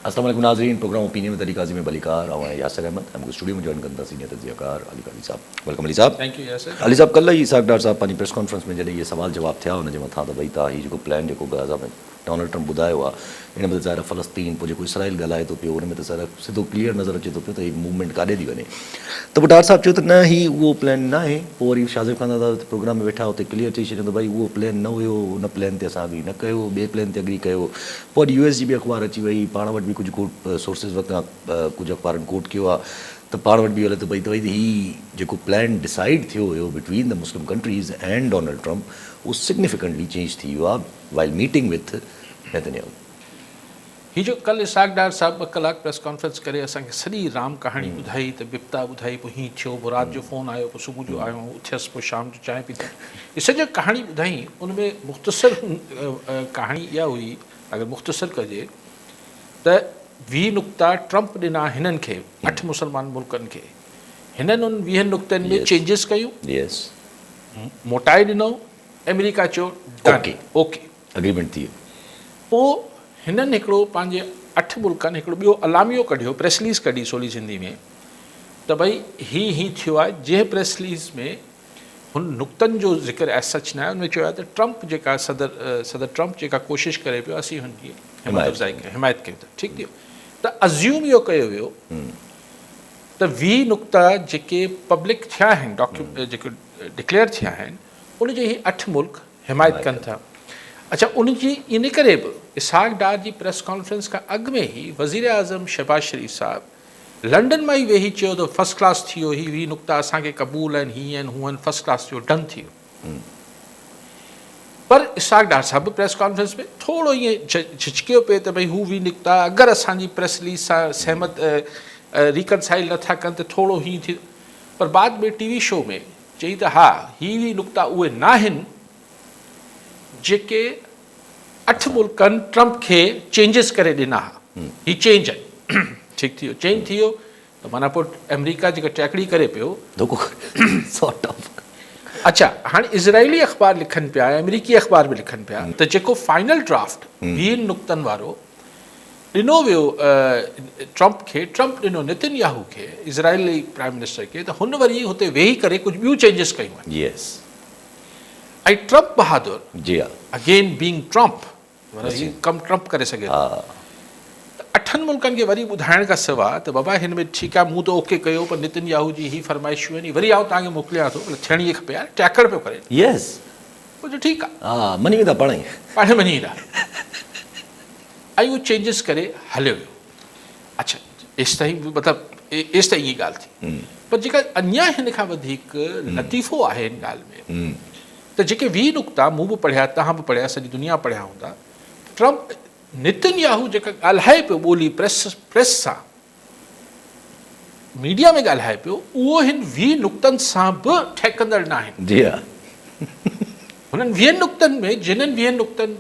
अस्सलाम वालेकुम नाज़रीन, प्रोग्राम ओपिनियन में तरीक़ाज़ी में बलीकार और यासर अहमद हमको स्टूडियो में ज्वाइन करता सीनियर तज्ज़ियाकार अली काली साहब। वेलकम अली साहब। Thank you Yasir. अली साहब, कल ही इसहाक़ डार साहब पंहिंजी प्रेस कॉन्फ्रेंस में जॾहिं ये सवाल जवाब थिया हुनजे मथां त भई तव्हां हीउ जेको प्लान जेको गाज़ा में डोनाल्ड ट्रम्प ॿुधायो आहे इन में त ज़ाहिर फ़लस्तीन पोइ जेको इसराइल ॻाल्हाए थो पियो उन में त ज़ाहिर सिधो क्लियर नज़र अचे थो पियो त हीअ मूवमेंट काॾे थी वञे। त पोइ डार साहब चयो त न ही उहो प्लान न आहे। पोइ वरी शाज़िब ख़ान दादा प्रोग्राम में वेठा हुते क्लियर चई छॾियो त भई उहो प्लान न हुयो, उन प्लान ते असां अग्री न कयो, ॿिए प्लान ते अग्री कयो। पोइ वरी US जी बि अख़बार अची वई, पाण वटि बि कुझु कोट सोर्सिस वक़्तु कुझु अख़बारनि कोट कयो आहे त पाण वटि बि हले त भई हीउ जेको प्लान डिसाइड थियो हुयो between the Muslim countries and Donald Trump उहो सिग्निफिकेंटली चेंज थी वियो आहे वाइल मीटिंग विथ नेतन्याहू। ही जो कल इसहाक़ डार साहब 2 कलाक प्रेस कॉन्फ्रेंस करे असांखे सॼी राम कहाणी ॿुधाई त बिपता ॿुधाई, पोइ हीअं थियो, पोइ राति जो फ़ोन आयो, पोइ सुबुह जो आयो, उथियसि, पोइ शाम जो चांहि पीती, हीअ सॼी कहाणी ॿुधाई। उनमें मुख़्तसर कहाणी इहा हुई, अगरि मुख़्तसर कजे त 20 नुक़्ता ट्रम्प ॾिना हिननि खे 8 मुस्लमान मुल्कनि खे। हिननि उन 20 नुक़्तनि में चेंजिस कयूं, मोटाए ॾिनो, अमेरिका चयो ओके एग्रीमेंट थी वियो। पोइ हिननि हिकिड़ो पंहिंजे 8 मुल्कनि हिकिड़ो ॿियो अलामियो कढियो, प्रेस रिलीज़ कढी सोली सिंधी में त भई हीअं थियो आहे। जंहिं प्रेस रिलीज़ में हुन नुक़्तनि जो ज़िक्र एज सच न आहे, हुन में चयो आहे त ट्रम्प जेका सदर ट्रम्प जेका कोशिशि करे पियो असीं हुनजी हिमायत कयूं था। ठीकु थियो त अज़्यूम इहो कयो वियो त 20 नुक़्ता जेके पब्लिक थिया आहिनि, जेके डिक्लेयर थिया आहिनि, उनजे ही 8 मुल्क हिमायत कनि था। अच्छा, उनजी इन करे बि इसहाक़ डार जी प्रेस कॉन्फ्रेंस खां अॻु में ई वज़ीर आज़म शहबाज शरीफ़ साहब लंडन मां ई वेही चयो त फर्स्ट क्लास थी वियो, हीअ नुक़्ता असांखे क़बूल आहिनि, हीअं आहिनि, हूअं आहिनि, फर्स्ट क्लास थियो, डन थी वियो। पर इसहाक़ डार साहब बि प्रेस कॉन्फ्रेंस में थोरो ईअं झिझकियो पिए त भई हू 20 नुक़्ता अगरि असांजी प्रेस रिलीज़ सां सहमत रिकनसाइल नथा कनि त थोरो हीअं थी। पर बाद में TV शो में चई त हा, हीअ नुक़्ता उहे न आहिनि जेके 8 मुल्कनि ट्रम्प खे चेंजिस करे ॾिना हुआ। ही चेंज आहे, ठीकु थी वियो, चेंज थी वियो त माना पोइ अमेरिका जेका टैकड़ी करे पियो। अच्छा, हाणे इज़राइली अख़बार लिखनि पिया, अमेरिकी अख़बार बि लिखनि पिया त जेको फाइनल ड्राफ्ट 20 नुक़्तनि वारो ॾिनो वियो ट्रम्प खे, ट्रम्प ॾिनो नेतन्याहू खे, इज़राइली प्राइम मिनिस्टर खे, त हुन वरी हुते वेही करे कुझु ॿियूं चेंजिस कयूं आहिनि। ऐं ट्रम्प बहादुर अगेन बीइंग ट्रम्प कम ट्रम्प करे सघे थो, त 8 मुल्कनि खे वरी ॿुधाइण खां सवाइ त बाबा हिन में ठीकु आहे, मूं त ओके कयो, पर नेतन्याहू जी ही फरमाइशूं आहिनि, वरी आउं तव्हांखे मोकिलियां थो, थियणी ई खपे यार, टैकड़ पियो करे। पोइ ठीकु आहे, मञी वेंदा, पाण मञी वेंदा, ऐं उहो चेंजिस करे हलियो वियो। अच्छा, एसि ताईं मतिलबु एसि ताईं इहा ॻाल्हि थी। पर जेका अञा हिन खां वधीक लतीफ़ो आहे हिन ॻाल्हि में त जेके 20 नुक़्ता मूं बि पढ़िया, तव्हां बि पढ़िया, सॼी दुनिया पढ़िया हूंदा, ट्रम्प नेतन्याहू जेका ॻाल्हाए पियो ॿोली प्रेस सां, मीडिया में ॻाल्हाए पियो, उहो हिन 20 नुक़्तनि सां बि ठेकंदड़ न आहिनि। हुननि 20 नुक़्तनि में, जिन्हनि 20 नुक़्तनि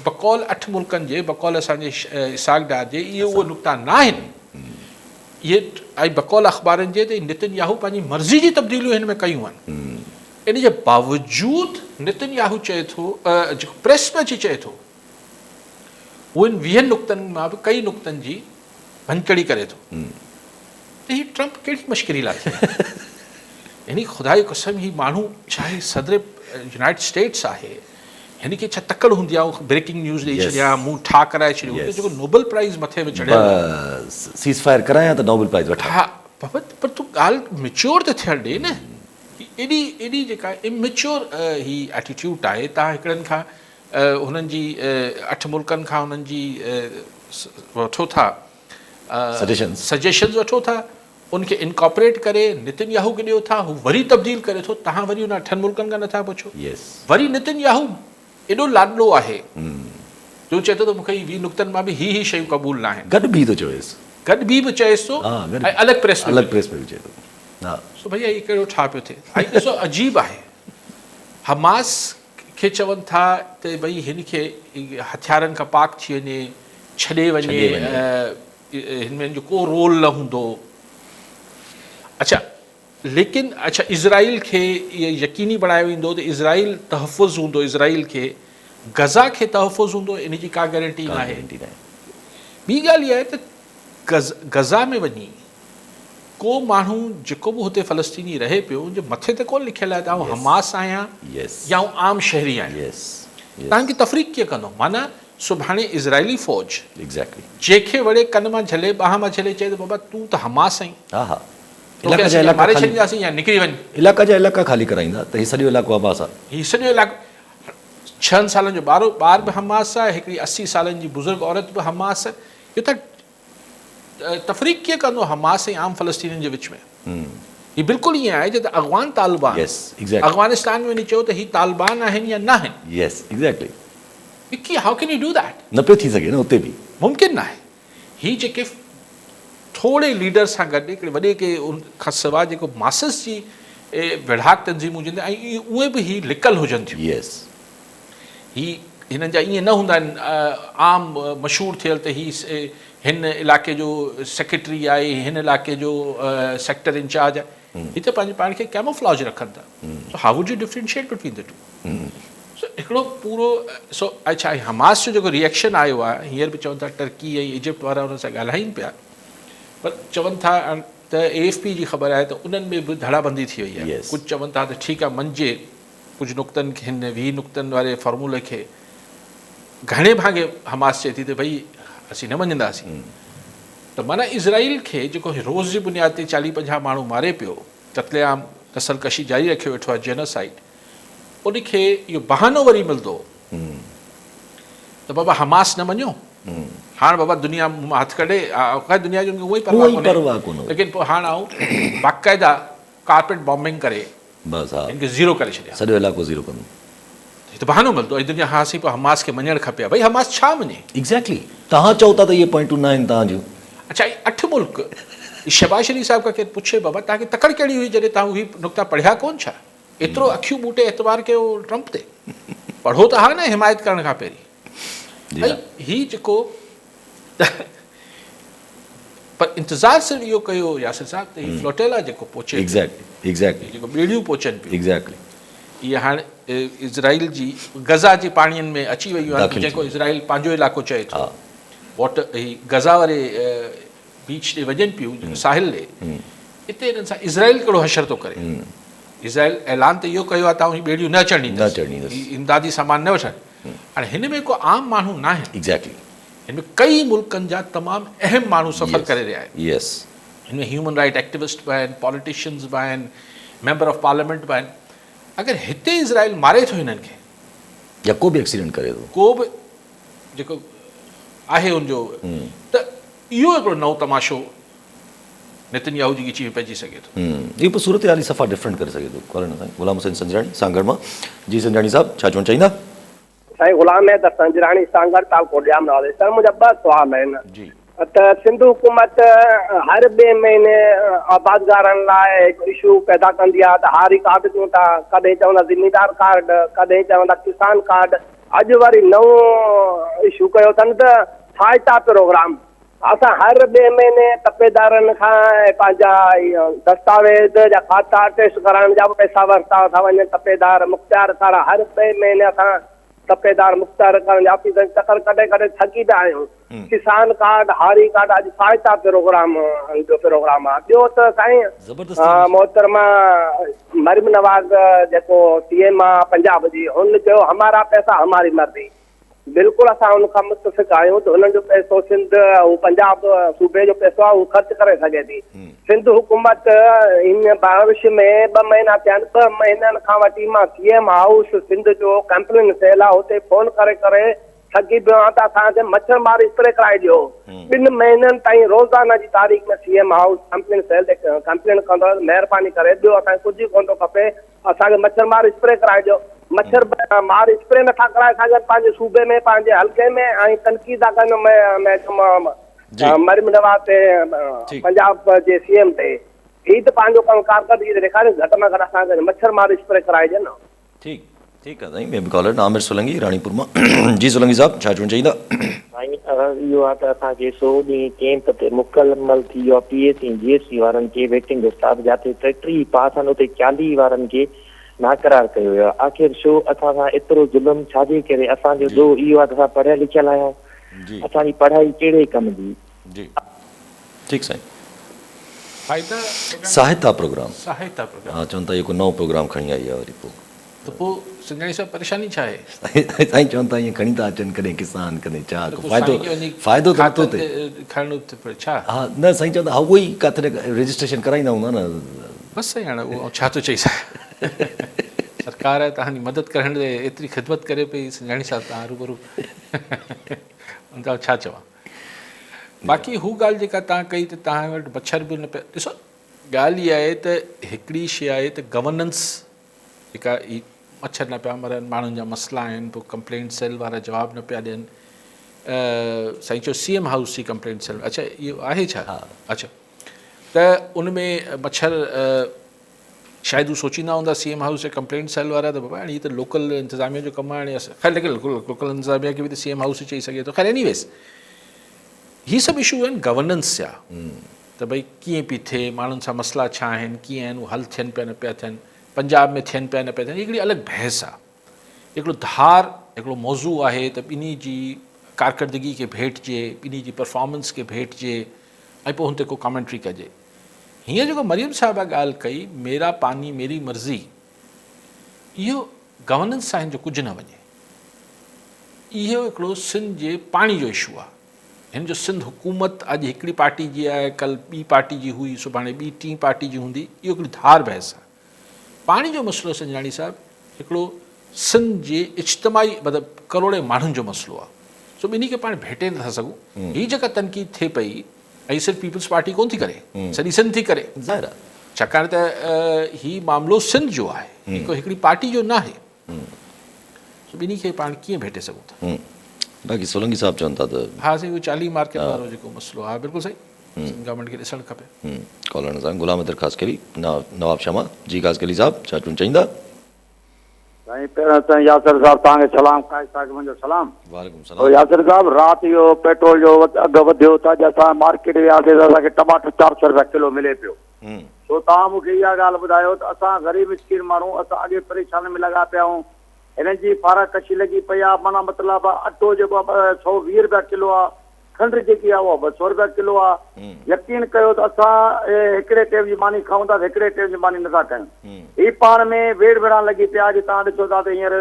बकौल 8 मुल्कनि जे, बकौल असांजे इसहाक़ डार जे, इहे उहे नुक़्ता न आहिनि। इहे ऐं बकौल अख़बारनि जे त नेतन्याहू पंहिंजी मर्ज़ी जी तब्दीलियूं हिन में कयूं आहिनि। इन जे बावजूदि नेतन्याहू चए थो, जेको प्रेस में अची चए थो, उहे 20 नुक़्तनि मां बि कई नुक़्तनि जी भंचड़ी करे थो, त हीअ ट्रम्प कहिड़ी मश्किरी लाइ थी? यानी ख़ुदा जी कसम, ही माण्हू चाहे सदर यूनाइटेड स्टेट्स आहे, हिन खे छा तकड़ हूंदी आहे ब्रेकिंग न्यूज़ ॾेई छॾिया, मूं ठा कराए छॾियो, जेको नोबल प्राइज़ मथे में चढ़िया, सीज़ फायर करायां त नोबल प्राइज़ वठां। हा, पर तूं ॻाल्हि मेच्योर त थियणु ॾे न। एॾी जेका इमेच्योर ही एटीट्यूड आहे, तव्हां हिकिड़नि खां हुननि जी 8 मुल्कनि खां हुननि जी वठो था सजेशन्स वठो था, उनखे इनकॉपरेट करे नेतन्याहू खे ॾियो था, हू वरी तब्दील करे थो, तव्हां वरी हुन 8 मुल्कनि खां नथा पुछो। वरी नेतन्याहू एॾो लाॾलो आहे जो चए थो त मूंखे 20 नुक़्तनि मां बि ही शयूं क़बूल न आहिनि। गॾु बि बि चएसि थो, ऐं अलॻि प्रेस में बि चए थो। सो भैया इहो कहिड़ो छा पियो थिए? ऐं ॾिसो अजीब आहे, हमास खे चवनि था त भई हिन खे हथियारनि खां पाक थी वञे, छॾे वञे, हिन में जो को रोल न हूंदो। अच्छा, लेकिन अच्छा इज़राइल खे इहो यकीनी बणायो वेंदो त इज़राइल तहफ़ुज़ हूंदो, इज़राइल खे गज़ा खे तहफ़ुज़ हूंदो, इन जी का गारंटी न आहे। ॿी ॻाल्हि इहा आहे त गज़ा में वञी को माण्हू जेको बि हुते फ़लस्तीनी रहे पियो जे मथे ते कोन लिखियलु आहे त आउं हमास आहियां या आउं आम शहरी आहियां। तव्हांखे तफ़रीक़ कीअं कंदो? माना सुभाणे इज़राइली फ़ौज जंहिंखे वड़े कन मां झले ॿाह मां झले चए त बाबा तूं त हमास आहीं, मारे छॾींदासीं या निकिरी वञ, इलाइक़ा जा इलाइक़ा ख़ाली कराईंदा त हीउ सॼो इलाइक़ो हमास आहे। हीउ सॼो इलाइक़ो 6 सालनि जो ॿार बि हमास आहे, हिकिड़ी 80 सालनि जी बुज़ुर्ग औरत बि हमास आहे। इहो त तफ़रीक़ कीअं कंदो हमास ऐं आम फ़लस्तीनियुनि जे विच में? हीउ बिल्कुलु ईअं आहे जो त अफ़गान तालिबान अफ़गानिस्तान में वञी चयो त हीउ तालिबान आहिनि या न आहिनि। हाउ कैन यू डू दैट? न पियो थी सघे न, उते बि मुमकिन न आहे। हीउ जेके थोरे लीडर सां गॾु हिकिड़े वॾे के उन खां सवाइ जेको मासिस जी विढ़ाक तंज़ीमूं हुजनि ऐं उहे बि हीउ लिकल हुजनि थियूं। हीउ हिननि जा ईअं न हूंदा आहिनि आम मशहूरु थियल त हीउ हिन इलाइक़े जो सेक्रेटरी आहे, हिन इलाइक़े जो सेक्टर इंचार्ज आहे। हीउ त पंहिंजे पाण खे कैमोफ्लॉज रखनि था। So how would you differentiate between the two? सो हिकिड़ो पूरो अच्छा हमास जो जेको रिएक्शन आयो आहे, हींअर बि चवनि था टर्की ऐं इजिप्ट वारा हुन सां ॻाल्हाइनि पिया, पर चवनि था त AFP जी ख़बर आहे त उन्हनि में बि धड़ाबंदी थी वई आहे। कुझु चवनि था त ठीकु आहे मंझे कुझु नुक़्तनि खे हिन 20 नुक़्तनि वारे फॉर्मूले खे घणे भाङे हमास चए थी त भई असीं न मञंदासीं। त माना इज़राइल खे जेको रोज़ जी बुनियाद ते 40-50 माण्हू मारे पियो, क़त्लेआम नसलकशी जारी रखियो वेठो आहे, जेनोसाइड, उनखे इहो बहानो वरी मिलंदो त बाबा हमास न मञो, हाणे बाबा दुनिया मां हथु कढे, दुनिया जो उहो ई परवाह कोन्हे, लेकिन पोइ हाणे आऊं बाक़ाइदा कारपेट बॉम्बिंग करे हिनखे ज़ीरो करे छॾिया, सॼो इलाइक़ो ज़ीरो कंदो। त बहानो मिलंदो ऐं दुनिया हा असीं पोइ हमास खे मञणु खपे। भई हमास छा मञे? एग्ज़ैक्टली तव्हां चओ था त इहे पॉइंटूं न आहिनि तव्हांजूं। अच्छा 8 मुल्क शहबाज शरीफ़ साहिब खां केरु पुछे बाबा तव्हांखे तकड़ कहिड़ी हुई जॾहिं तव्हां उहे नुक़्ता पढ़िया कोन छा? एतिरो अखियूं ॿूटे एतबार कयो ट्रंप ते, पढ़ो त हा न हिमायत करण खां पहिरीं। ऐं हीउ जेको पर इंतज़ारु सिर्फ़ु इहो कयो यासिर साहिब त हीउ फ्लोटेला जेको पहुचे जेको ॿेड़ियूं पहुचनि पियूं, इहे हाणे इज़राइल जी गज़ा जी पाणियुनि में अची वियूं आहिनि, जेको इज़राइल पंहिंजो इलाइक़ो चए थो। वॉटर हीउ गज़ा वारे बीच ॾे वञनि पियूं, साहिल ॾे, हिते हिननि सां इज़राइल कहिड़ो हशर थो करे। इज़राइल ऐलान त इहो कयो आहे त हीउ ॿेड़ियूं न चढ़णींदसि, इमदादी सामान न वठनि। हाणे हिन में को आम माण्हू न आहिनि, हिन में कई मुल्कनि जा तमामु अहम माण्हू सफ़र करे रहिया आहिनि। हिन में ह्यूमन राइट एक्टिविस्ट बि आहिनि, पॉलिटिशियंस बि आहिनि, मेंबर ऑफ पार्लियामेंट बि आहिनि। अगरि हिते इज़राइल मारे थो हिननि खे या को बि एक्सीडेंट करे थो, को बि जेको आहे हुनजो, त इहो हिकिड़ो नओं तमाशो नेतन्याहू जी ॻिची में पइजी सघे थो। इहो पोइ सूरत हाल सफ़ा डिफरेंट करे सघे थो। गुलाम हुसैन संजराणी सांगड़ मां। जी संजराणी साहब छा चवणु चाहींदा? साईं गुलाम है त संजराणी सांगड़ तालको ॾियाम नाले सर मुंहिंजा 2 सुवाल आहिनि। त सिंध हुकूमत हर 2 महीने आबादगारनि लाइ हिकु इशू पैदा कंदी आहे त हारी कार्ड ॾियूं था, कॾहिं चवंदा ज़मींदार कार्ड, कॾहिं चवंदा किसान कार्ड। अॼु वरी नओं इशू कयो अथनि त सहायता प्रोग्राम। असां हर 2 महीने तपेदारनि खां पंहिंजा दस्तावेज़ जा खाता टेस्ट कराइण जा पैसा वरिता था वञनि। तपेदार मुख़्तियार सारा हर 2 महीने असां तपेदार मुख़्तियार करण जा ऑफिसनि चकर कॾहिं कॾहिं थकी पिया आहियूं। किसान कार्ड, हारी कार्ड, अॼु सहायता प्रोग्राम जो प्रोग्राम आहे। ॿियो त साईं मोहतरमा मरियम नवाज़ जेको CM आहे पंजाब जी, हुन चयो हमारा पैसा हमारी मर्ज़ी। बिल्कुलु असां हुन खां मुतफ़िक़ आहियूं त हुननि जो पैसो सिंध हू पंजाब सूबे जो पैसो आहे, हू ख़र्च करे सघे थी। सिंध हुकूमत इन बारिश में 2 महीना थिया आहिनि, 2 महीननि खां वठी मां CM हाउस सिंध जो कंप्लेन सेल आहे, हुते फोन करे करे थकी पियो आहियां त असांखे मच्छर मार स्प्रे कराए ॾियो। 2 महीननि ताईं रोज़ाना जी तारीख़ में CM हाउस कंप्लेन सेल ते कंप्लेन कंदो, महिरबानी करे ॿियो असांखे कुझु ई कोन थो खपे, असांखे मच्छर मार स्प्रे कराए ॾियो। मच्छर मार स्प्रे नथा कराए सघनि पंहिंजे सूबे में, पंहिंजे हल्के में, ऐं तनक़ीद था कनि मरियम नवाज़ ते, पंजाब जे CM ते। हीउ त पंहिंजो कमु कारकर्दगी ॾेखारे, घटि में घटि असांखे मच्छर मार स्प्रे कराए ॾियनि। ठीकु आहे साईं। ॿिए बि कॉलर आमिर सोलंकी राणीपुर मां। जी सोलंकी साहब छा चवणु चाहींदा? साईं इहो आहे त असांखे 100 ॾींहं कैंप ते मुकमल थी वियो आहे। PSC GST वारनि खे वेटिंग जो स्टाफ जिते 33 पास आहिनि उते 40 वारनि खे नाक़रार कयो वियो आहे। आख़िर छो असां सां एतिरो ज़ुल्म छाजे करे? असांजो दो इहो आहे त असां पढ़ियल लिखियल आहियूं, जी असांजी पढ़ाई कहिड़े कम जी? जी ठीकु साईं। फ़ाइदा सहायता प्रोग्राम, सहायता प्रोग्राम। हा चवनि था इहो नओं प्रोग्राम खणी आई आहे वरी पोइ त पोइ संजय साहब परेशानी छा आहे? साईं चवनि था ईअं खणी था अचनि, कॾहिं किसान कॾहिं छा, त पोइ फ़ाइदो साईं खे वञी फ़ाइदो त नथो खाते थिए। ते खणणो थो पए छा? हा न साईं चवंदा हा उहो ई किथे रजिस्ट्रेशन कराईंदा हूंदा न। बसि साईं हाणे उहो छा थो चई सघे। सरकार आहे तव्हांजी मदद करण लाइ एतिरी ख़िदमत करे पई संजाणी साहिबु तव्हां रूबरू छा चवां। बाक़ी हू ॻाल्हि जेका तव्हां कई त तव्हां वटि मच्छर बि न पिया ॾिसो। ॻाल्हि इहा आहे त हिकिड़ी शइ आहे त गवर्नेंस जेका ई मच्छर न पिया मरनि, माण्हुनि जा मसइला आहिनि, पोइ कंप्लेंट सेल वारा जवाबु न पिया ॾियनि। साईं चयो CM हाउस जी कंप्लेंट सेल, अच्छा इहो आहे छा? अच्छा त उन में मच्छर शायदि हू सोचींदा हूंदा CM हाउस जे कंप्लेंट सेल वारा त बाबा हाणे हीअ त लोकल इंतिज़ामिया जो कमु आहे। हाणे ख़ैर लेकिन लोकल इंतिज़ामिया खे बि त CM हाउस चई सघे थो। ख़ैर एनीवेज़ हीअ सभु इशू आहिनि गवर्नेंस जा त भई कीअं पई थिए, माण्हुनि सां मसइला छा आहिनि, कीअं आहिनि, उहे हल थियनि पिया न पिया थियनि, पंजाब में थियनि पिया न पिया थियनि, हिकिड़ी अलॻि बहस आहे। हिकिड़ो धार हिकिड़ो मौज़ू आहे त ॿिन्ही जी कारकर्दगी खे भेटिजे, ॿिन्ही जी परफॉर्मेंस खे भेटिजे ऐं पोइ हुन ते को कमेंट्री कजे। हीअं जेको मरियम साहिबा ॻाल्हि कई मेरा पानी मेरी मर्ज़ी, इहो गवर्नेंस सां हिन जो कुझु न वञे। इहो हिकिड़ो सिंध जे पाणी जो इशू आहे। हिन जो सिंध हुकूमत अॼु हिकिड़ी पार्टी जी आहे, कल्ह ॿी पार्टी जी हुई, सुभाणे ॿी टीं पार्टी जी हूंदी, इहो हिकिड़ी धार बहस आहे। पाणी जो मसइलो संजाणी साहिबु हिकिड़ो सिंध जे इज्तमाही मतिलबु करोड़े माण्हुनि जो मसइलो आहे। सो ॿिन्ही खे पाण भेटे नथा सघूं। हीअ जेका तनक़ीद थिए पई ऐं सिर्फ़ु पीपल्स पार्टी कोन थी करे, सॼी सिंध थी करे, ज़ाहिर आहे छाकाणि त हीउ मामिलो सिंध जो आहे, हिकिड़ी पार्टी जो न आहे। सो ॿिन्ही खे पाण कीअं भेटे सघूं था। बाक़ी सोलंकी साहिबु चवनि था त हा साईं उहो 40 मार्केट वारो जेको मसइलो आहे बिल्कुलु सही, गवर्नमेंट खे ॾिसणु खपे। कॉलर सां गुलाम अदर ख़ासि करी नवाब शमा जी ख़ासि करी साहिबु छा चवणु चाहींदा? साईं पहिरियों त यासिर साहिबु तव्हांखे सलाम, काइस साहिब मुंहिंजो सलाम। वालेकुम तो सलाम। यासिर साहिबु राति इहो पेट्रोल जो अघु वधियो त अॼु असां मार्केट वियासीं त असांखे टमाटो 400 रुपया किलो मिले पियो। तो तव्हां मूंखे इहा ॻाल्हि ॿुधायो त असां ग़रीब मिस्किन माण्हू असां अॻे परेशानी में लॻा पिया आहियूं, हिननि जी फारक कशी लॻी पई आहे। माना मतिलबु अटो जेको आहे 120 रुपया किलो आहे, खंडु जेकी आहे उहा 200 रुपया किलो आहे। यकीन कयो त असां हिकिड़े टाइम जी मानी खाऊं था, हिकिड़े टाइम जी मानी नथा कयूं। ही पाण में वेड़ विढ़ण लॻी पिया। अॼु तव्हां ॾिसो था त हींअर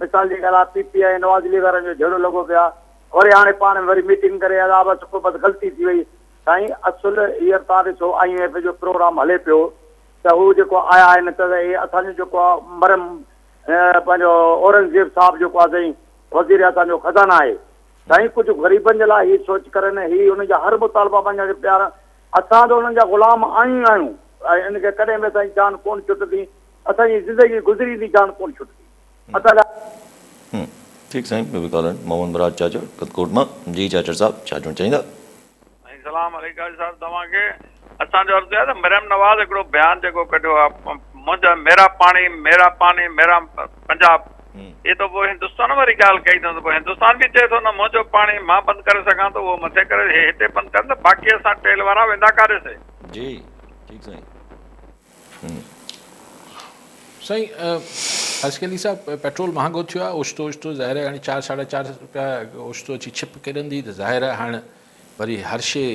मिसाल जी ॻाल्हि आहे PPI नवाज़ अली वारनि जो जहिड़ो लॻो पिया, वरी हाणे पाण में वरी मीटिंग करे बसि को बसि ग़लती थी वई। साईं असुल हींअर तव्हां ॾिसो IMF जो प्रोग्राम हले पियो त हू जेको आया आहिनि त हे असांजो जेको आहे मरम पंहिंजो औरंगज़ेब साहिबु जेको आहे साईं वज़ीर असांजो खज़ाना आहे साईं, कुझु ग़रीबनि जे लाइ हीअ सोच करनि, हीअ हुननि जा हर मुतालबा पंहिंजा प्यार, असां त हुननि जा ग़ुलाम आहियूं ऐं हिनखे कॾहिं बि असांजी जान कोन छुटंदी, असांजी ज़िंदगी गुज़रींदी जान कोन छुटंदी। असां ठीकु साईं। ॿियो बि कॉलर मोहम्मद मुराद चाचर कतकोट मां जी चाचर साहिबु छा चवणु चाहींदा? सलाम अलैकुम साहब तव्हांखे। असांजो अर्ज़ु आहे त मरियम नवाज़ हिकिड़ो बयानु जेको कढियो आहे मुंहिंजा मेरा पानी मेरा पंजाब, ये तो पोइ हिंदुस्तान वारी ॻाल्हि कई अथऊं त पोइ हिंदुस्तान बि चए थो न मुंहिंजो पाणी मां बंदि करे सघां त उहो मथे करे हिते बंदि कनि त बाक़ी असां टेल वारा वेंदा काॾे से। जी ठीकु साईं। साईं हर्षकेली साहब पेट्रोल महांगो थियो आहे, ओचितो ज़ाहिर आहे हाणे 4-4.5 रुपया ओचितो अची छिप किरंदी त ज़ाहिर आहे हाणे वरी हर शइ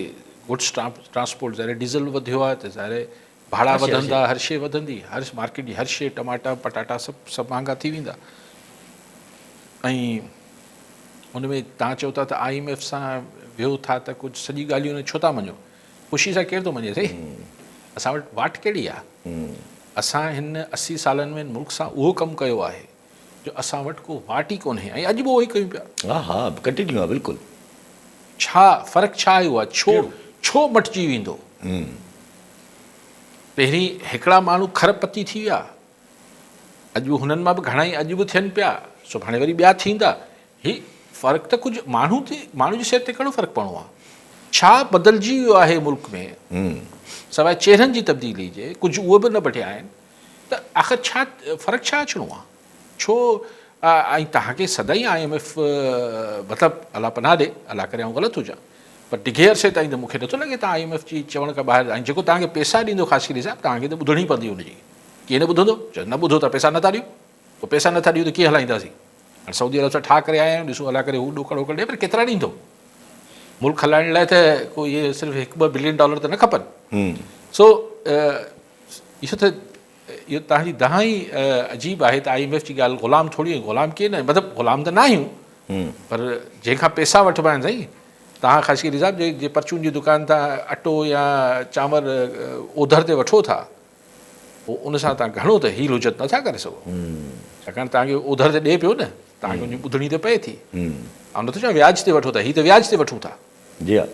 गुड्स ट्रांसपोर्ट ज़ाहिर डीज़ल वधियो आहे त ज़ाहिर भाड़ा वधंदा, हर शइ वधंदी, हर मार्केट जी हर शइ टमाटा पटाटा सभु महांगा थी वेंदा। ऐं हुन में तव्हां चओ था त IMF सां वियो था त कुझु सॼी ॻाल्हियूं न छो था मञो? ख़ुशी सां केरु थो मञे साईं? असां वटि वाट कहिड़ी आहे? असां हिन 80 सालनि में मुल्क सां उहो कमु कयो आहे जो असां वटि को वाट ई कोन्हे ऐं अॼु बि उहो ई कयूं पिया। हा हा कंटिन्यू आहे बिल्कुलु। छा फ़र्क़ु छा आयो आहे? छो मटिजी वेंदो? पहिरीं हिकिड़ा माण्हू खरपती थी विया, अॼु बि हुननि मां बि घणा ई अॼु बि थियनि पिया, सुभाणे वरी ॿिया थींदा। हीउ फ़र्क़ु त कुझु माण्हू जी सिहत ते कहिड़ो फ़र्क़ु पवणो आहे? छा बदिलजी वियो आहे मुल्क में सवाइ चेहरनि जी तब्दीली जे? कुझु उहे बि न बटिया आहिनि त आख़िर छा फ़र्क़ु छा अचिणो आहे? छो ऐं तव्हांखे सदाईं IMF मतिलबु अला पनाह ॾे, अला करे ऐं ग़लति हुजां, पर डिघे अरसे ताईं त मूंखे नथो लॻे तव्हां IMF जी चवण खां ॿाहिरि। ऐं जेको तव्हांखे पैसा ॾींदो ख़ासि करे साहिबु तव्हांखे त ॿुधणी पवंदी हुनजी। कीअं न ॿुधंदो? न ॿुधो त पैसा नथा ॾियो, पोइ पैसा नथा ॾियो त कीअं हलाईंदासीं? हाणे सऊदी अरब सां ठा करे आया आहियूं, ॾिसूं अला करे हू ॾोकड़ वोकड़ ॾे, पर केतिरा ॾींदो? मुल्क हलाइण लाइ त कोई इहे सिर्फ़ु $1-2 बिलियन त न खपनि। सो इहो त इहो तव्हांजी दहा ई अजीब आहे त IMF जी ॻाल्हि ग़ुलाम थोरी आहे, ग़ुलाम कीअं न, मतिलबु ग़ुलाम त न आहियूं, पर जंहिंखां पैसा वठिबा आहिनि साईं। तव्हां ख़ासि करे रिज़ाब जे परचून जी दुकान तां अटो या चांवर ओधर ते वठो था, पोइ उन सां तव्हां घणो त हील हुजत नथा करे सघो, छाकाणि तव्हांखे ओधर ते ॾिए पियो न, तव्हांखे उनजी ॿुधणी त पए थी। ऐं नथो चवां व्याज ते वठो था, हीअ त व्याज ते वठूं था। जी हा,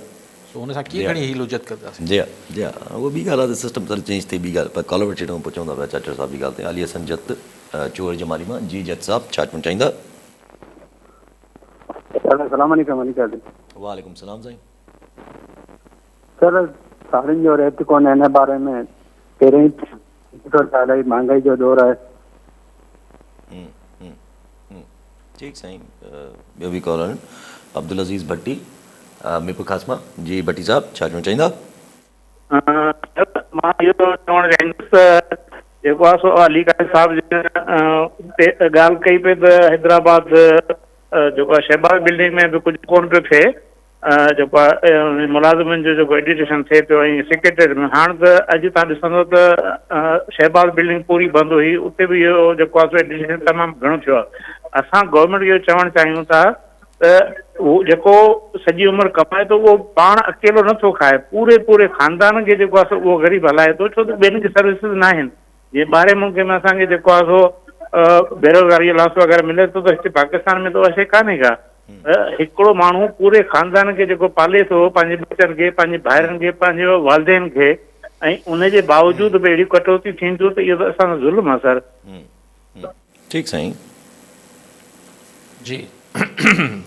सो हुन सां कीअं घणी हील हुजत कंदासीं। जी हा, जी हा, उहा ॿी ॻाल्हि आहे त सिस्टम सारी चेंज थी। ॿी ॻाल्हि पर कॉलर वठी ॾियूं पुछूं था पिया चाचर साहिब जी ॻाल्हि ते। अली हसन जत चोर जमाली मां। जी जत साहिब छा चवणु चाहींदा? वालेकुम सलाम साईं। सर साड़ियुनि जो रेट कोन्हे हिन बारे में, पहिरें इलाही महांगाई जो दौर आहे। ठीकु साईं। ॿियो बि कॉलर आहिनि। अब्दुल अज़ीज़ भट्टी मीरपुर ख़ासमा। जी भट्टी साहिब छा चवणु चाहींदा? मां इहो चवणु चाहींदुसि जेको आहे सो अली कायद साहिब ॻाल्हि कई पई त हैदराबाद जेको आहे शहबाज बिल्डिंग में बि कुझु कोन पियो थिए, जेको आहे मुलाज़िमनि जो जेको एजुकेशन थिए पियो ऐं सेक्रेटरी में। हाणे त अॼु तव्हां ॾिसंदो त शहबाज बिल्डिंग पूरी बंदि हुई, उते बि इहो जेको आहे सो एजुकेशन तमामु घणो थियो आहे। असां गवर्नमेंट इहो चवणु चाहियूं था त उहो जेको सॼी उमिरि कमाए थो उहो पाण अकेलो नथो खाए, पूरे ख़ानदान खे जेको आहे सो उहो ग़रीब हलाए थो, छो त ॿियनि खे सर्विसिस न आहिनि। जीअं ॿाहिरि मुल्क में असांखे जेको आहे सो बेरोज़गारी लास वग़ैरह मिले थो, त हिते पाकिस्तान में त उहा शइ कान्हे का। हिकिड़ो माण्हू पूरे ख़ानदान खे जेको पाले थो, पंहिंजे बचनि खे, पंहिंजे भाइरनि खे, पंहिंजे वालदेन खे, ऐं उनजे बावजूदि बि अहिड़ी कटौती थींदियूं त इहो त असांजो ज़ुल्म आहे सर। ठीकु साईं। जी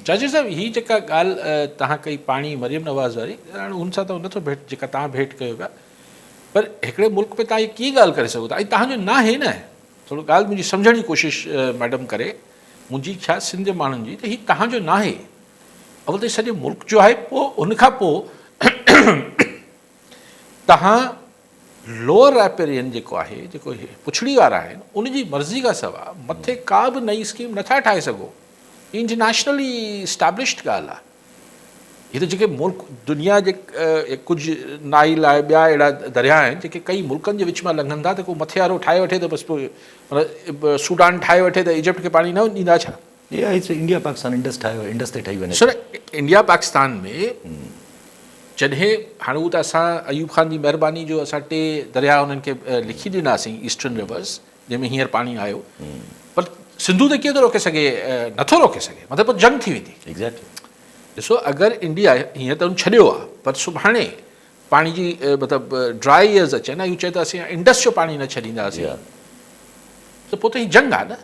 चाची साहिबु हीअ जेका ॻाल्हि तव्हां कई पाणी मरियम नवाज़ वारी, हाणे हुन सां त नथो भेट जेका तव्हां भेट कयो पिया, पर हिकिड़े मुल्क में तव्हां इहा कीअं ॻाल्हि करे सघो था? ऐं तव्हांजो न आहे न, थोरो ॻाल्हि मुंहिंजी सम्झण जी कोशिशि मैडम करे, मुंहिंजी छा सिंध माण्हुनि जी, त हीअ तव्हांजो न आहे। अवल त सॼे मुल्क जो आहे, पोइ उनखां पोइ तव्हां लोअर रैपेरियन जेको आहे, जेको पुछड़ी वारा आहिनि, उनजी मर्ज़ी खां सवाइ मथे का बि नई स्कीम नथा ठाहे सघो। इंटरनेशनली इस्टेब्लिश्ड ॻाल्हि आहे। हीअ त जेके मुल्क दुनिया जे कुझु नाइल आहे, ॿिया अहिड़ा दरिया आहिनि जेके कई मुल्कनि जे विच मां लंघनि था, त को मथे वारो ठाहे वठे त बसि पोइ मतिलबु सूडान ठाहे वठे त इजिप्ट खे पाणी न ॾींदा छा? इंडिया पाकिस्तान इंडस ठाहियो, इंडस ते ठही वञे। सर इंडिया पाकिस्तान में जॾहिं हाणे उहो त असां अयूब ख़ान जी महिरबानी जो असां 2 दरिया उन्हनि खे लिखी ॾिनासीं, ईस्टर्न रिवर्स, जंहिंमें हींअर पाणी आयो, पर सिंधु त कीअं थो रोके सघे? नथो रोके सघे, मतिलबु जंग थी वेंदी। एग्ज़ैक्टली। ॾिसो अगरि इंडिया हीअं त उन छॾियो आहे, पर सुभाणे पाणी जी मतिलबु ड्राई ईयर्स अचनि ऐं चए त असीं इंडस जो पाणी न छॾींदासीं, त पोइ त हीअ जंग आहे न।